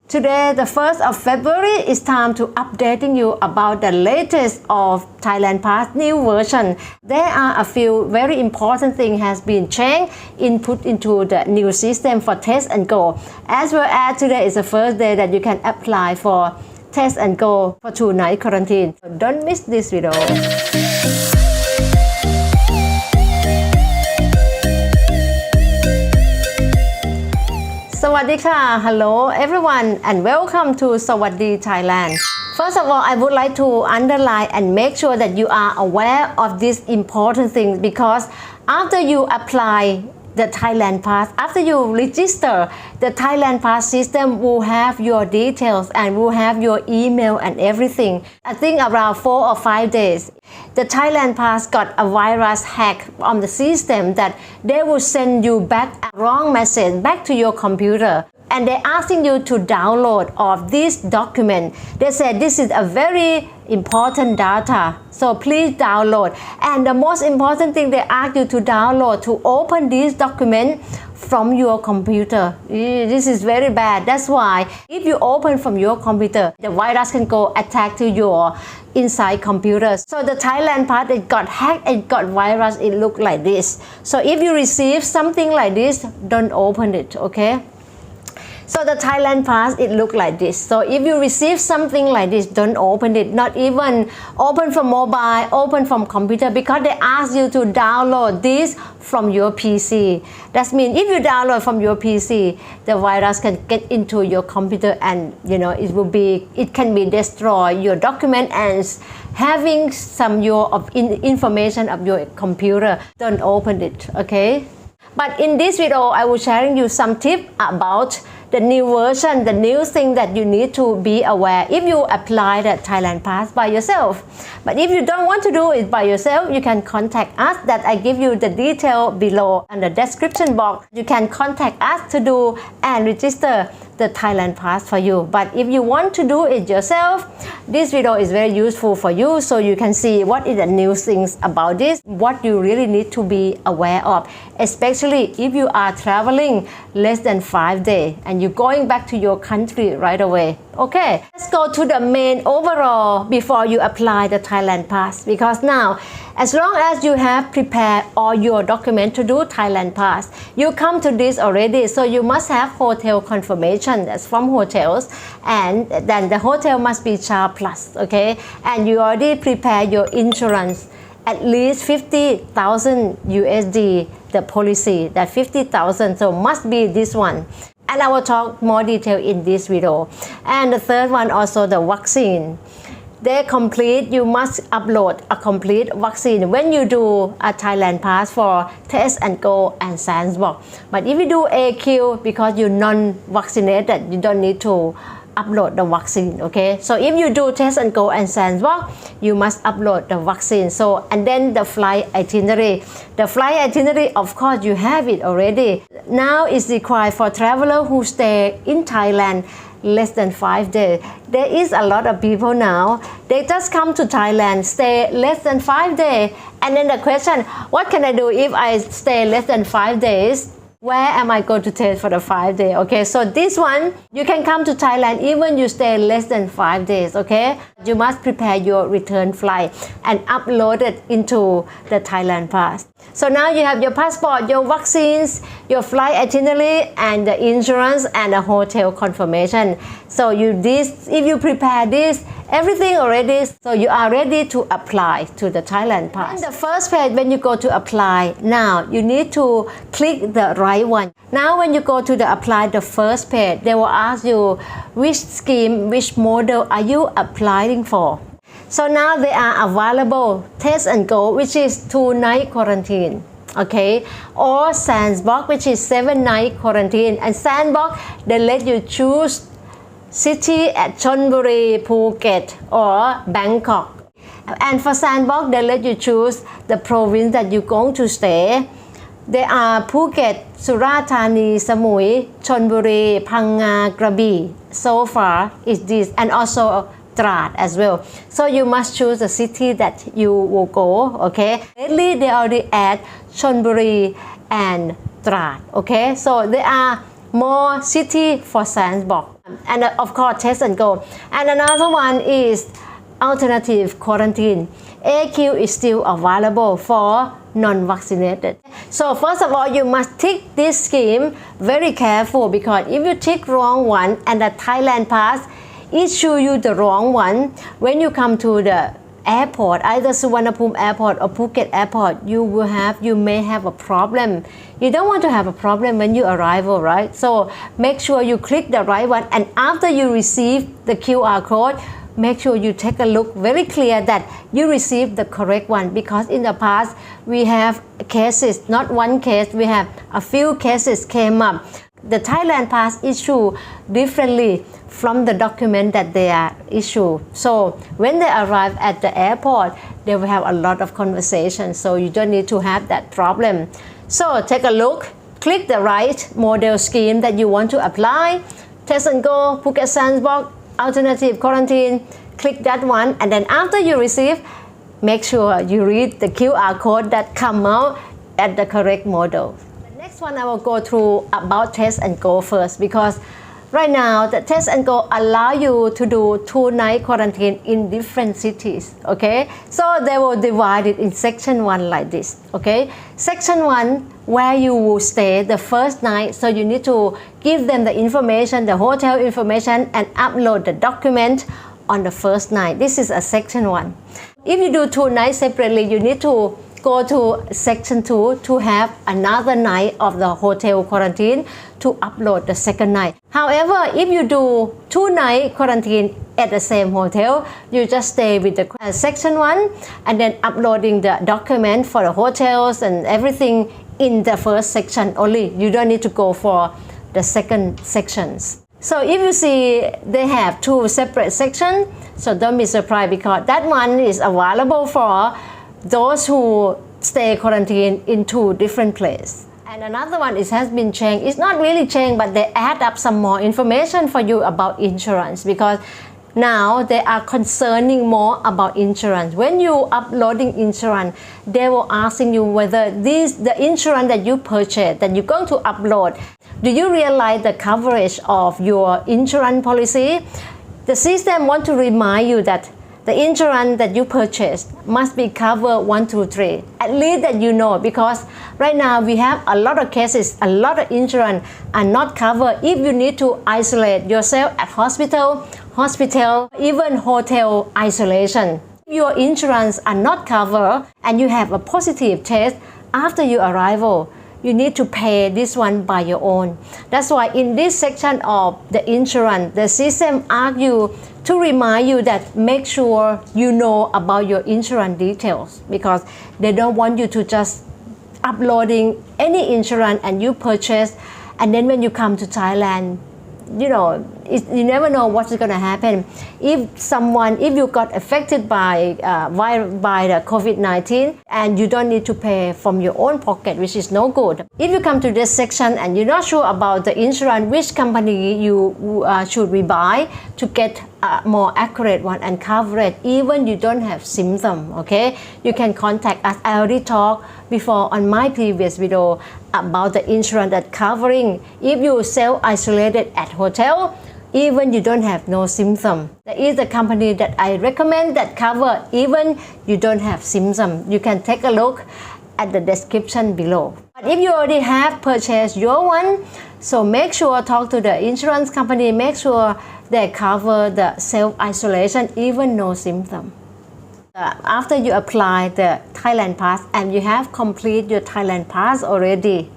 Today, the 1st of February, is time to updating you about the latest of Thailand Pass new version. There are a few very important things has been changed, input into the new system for test and go. As well as today is the first day that you can apply for test and go for 2-night quarantine. So don't miss this video. Sawadika, hello everyone and welcome to Sawasdee Thailand. First of all, I would like to underline and make sure that you are aware of this important thing, because after you apply the Thailand Pass, after you register, the Thailand Pass system will have your details and will have your email and everything. I think around 4 or 5 days, the Thailand Pass got a virus hack on the system that they will send you back a wrong message back to your computer. And they're asking you to download of this document. They said this is a very important data, so please download. And the most important thing, they ask you to download to open this document from your computer. This is very bad. That's why if you open from your computer, the virus can go attack to your inside computer. So the Thailand Pass, it got hacked, it got virus, it looked like this. So if you receive something like this, don't open it, okay? So the Thailand Pass, it looked like this. So if you receive something like this, don't open it. Not even open from mobile, open from computer, because they ask you to download this from your PC. That means if you download from your PC, the virus can get into your computer and it can be destroy your document and having some information of your computer. Don't open it, okay? But in this video, I will sharing you some tips about the new version, the new thing that you need to be aware if you apply the Thailand Pass by yourself. But if you don't want to do it by yourself, you can contact us. That I give you the detail below in the description box. You can contact us to do and register the Thailand Pass for you. But if you want to do it yourself, this video is very useful for you, so you can see what is the new things about this, what you really need to be aware of, especially if you are traveling less than 5 days and you're going back to your country right away. Okay, let's go to the main overall before you apply the Thailand Pass, because now as long as you have prepared all your documents to do Thailand Pass, you come to this already, so you must have hotel confirmation, that's from hotels, and then the hotel must be SHA Plus, okay? And you already prepare your insurance, at least 50,000 USD, the policy, that 50,000, so must be this one. And I will talk more detail in this video. And the third one also the vaccine. They complete, you must upload a complete vaccine when you do a Thailand Pass for test and go and Sandbox. But if you do AQ, because you're non-vaccinated, you don't need to upload the vaccine, okay? So if you do test and go and Sandbox, you must upload the vaccine. So, and then the flight itinerary. The flight itinerary, of course, you have it already. Now it's required for traveler who stay in Thailand less than 5 days. There is a lot of people now, they just come to Thailand, stay less than 5 days, and then the question, what can I do if I stay less than 5 days? Where am I going to test for the 5 days? Okay, so this one, you can come to Thailand even you stay less than 5 days, okay? You must prepare your return flight and upload it into the Thailand Pass. So now you have your passport, your vaccines, your flight itinerary, and the insurance and the hotel confirmation. So if you prepare this, everything already, so you are ready to apply to the Thailand Pass. In the first page, when you go to apply, now you need to click the right one. Now when you go to the apply, the first page, they will ask you which scheme, which model are you applying for. So now they are available test and go, which is 2-night quarantine, okay, or Sandbox, which is 7-night quarantine. And Sandbox, they let you choose city at Chonburi, Phuket, or Bangkok. And for Sandbox, they let you choose the province that you're going to stay. They are Phuket, Surathani, Samui, Chonburi, Phang, Krabi. So far is this, and also Trat as well. So you must choose the city that you will go, okay? Lately, they already add Chonburi and Trat, okay? So there are more city for Sandbox. And of course, test and go. And another one is alternative quarantine. AQ is still available for non-vaccinated. So first of all, you must tick this scheme very careful, because if you tick wrong one and the Thailand Pass issue you the wrong one, when you come to the airport, either Suvarnabhumi airport or Phuket airport, you may have a problem. You don't want to have a problem when you arrive, right? So make sure you click the right one, and after you receive the QR code, make sure you take a look very clear that you receive the correct one, because in the past we have cases, not one case, we have a few cases came up. The Thailand Pass issue differently from the document that they are issued. So when they arrive at the airport, they will have a lot of conversations, so you don't need to have that problem. So take a look, click the right model scheme that you want to apply, test and go, Phuket Sandbox, alternative quarantine, click that one, and then after you receive, make sure you read the QR code that come out at the correct model. The next one I will go through about test and go first, because right now the test and go allow you to do 2-night quarantine in different cities, okay? So they will divide it in section 1 like this, okay? Section 1, where you will stay the first night, so you need to give them the information, the hotel information, and upload the document on the first night. This is a section 1. If you do 2 nights separately, you need to go to section 2 to have another night of the hotel quarantine to upload the second night. However, if you do 2-night quarantine at the same hotel, you just stay with the section 1 and then uploading the document for the hotels and everything in the first section only. You don't need to go for the second sections. So if you see they have 2 separate sections, so don't be surprised, because that one is available for those who stay quarantined in 2 different places. And another one has been changed. It's not really changed, but they add up some more information for you about insurance, because now they are concerning more about insurance. When you uploading insurance, they will asking you whether the insurance that you purchased, that you're going to upload, do you realize the coverage of your insurance policy? The system want to remind you that the insurance that you purchased must be covered 1, 2, 3. At least that you know, because right now we have a lot of cases, a lot of insurance are not covered. If you need to isolate yourself at hospital, even hotel isolation, your insurance are not covered and you have a positive test after your arrival, you need to pay this one by your own. That's why in this section of the insurance, the system asks you to remind you that make sure you know about your insurance details, because they don't want you to just uploading any insurance and you purchase, and then when you come to Thailand, you never know what's going to happen. If you got affected by the COVID-19, and you don't need to pay from your own pocket, which is no good. If you come to this section and you're not sure about the insurance, which company you should we buy to get a more accurate one and coverage, even you don't have symptoms, okay? You can contact us. I already talked before on my previous video about the insurance that covering if you self-isolated at hotel, even you don't have no symptom. There is a company that I recommend that cover even you don't have symptom. You can take a look at the description below. But if you already have purchased your one, so make sure talk to the insurance company, make sure they cover the self-isolation, even no symptom. After you apply the Thailand Pass and you have complete your Thailand Pass already,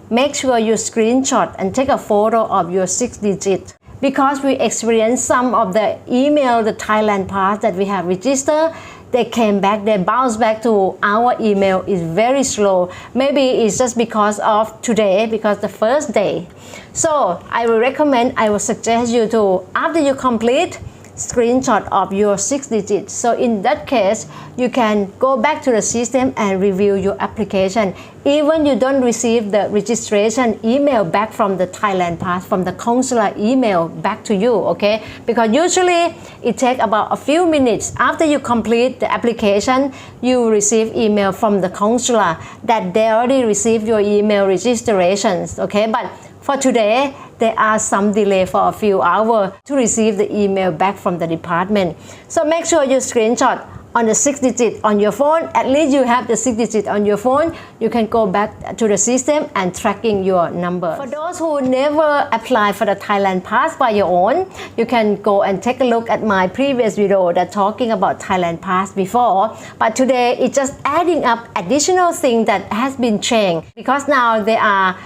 make sure you screenshot and take a photo of your 6-digit. Because we experienced some of the email, the Thailand Pass that we have registered, they came back, they bounced back to our email is very slow. Maybe it's just because of today, because the first day. So I will suggest you to, after you complete, screenshot of your 6 digits. So in that case, you can go back to the system and review your application. Even you don't receive the registration email back from the Thailand Pass, from the consular email back to you, okay? Because usually it takes about a few minutes. After you complete the application, you receive email from the consular that they already received your email registrations, okay? But for today, there are some delay for a few hours to receive the email back from the department. So make sure you screenshot on the 6 digit on your phone. At least you have the 6 digit on your phone. You can go back to the system and tracking your number. For those who never apply for the Thailand Pass by your own, you can go and take a look at my previous video that talking about Thailand Pass before. But today it's just adding up additional things that has been changed, because now there are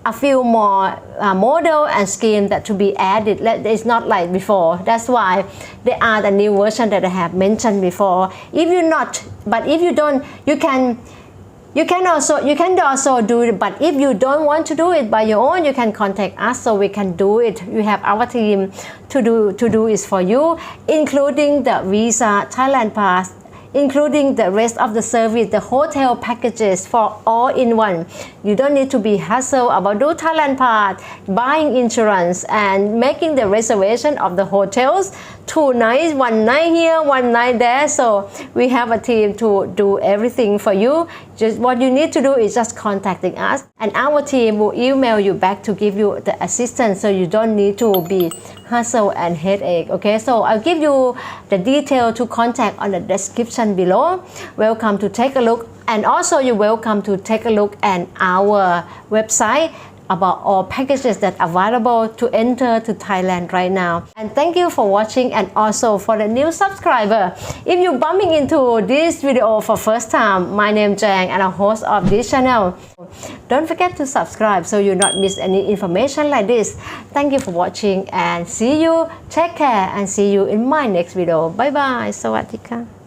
a few more model and scheme that to be added. It's not like before. That's why there are the new version that I have mentioned before. If you not, but if you don't, you can also do it. But if you don't want to do it by your own, you can contact us so we can do it. You have our team to do it for you, including the visa, Thailand Pass, including the rest of the service, the hotel packages for all in one. You don't need to be hassle about do Thailand Pass, buying insurance and making the reservation of the hotels. 2 nights, 1 night here, 1 night there. So we have a team to do everything for you. Just what you need to do is just contacting us, and our team will email you back to give you the assistance, so you don't need to be hassle and headache. Okay, so I'll give you the detail to contact on the description below. Welcome to take a look, and also you're welcome to take a look at our website about all packages that are available to enter to Thailand right now. And thank you for watching, and also for the new subscriber. If you're bumping into this video for first time, my name is Jang and I'm a host of this channel. Don't forget to subscribe so you not miss any information like this. Thank you for watching and see you. Take care and see you in my next video. Bye bye. สวัสดีค่ะ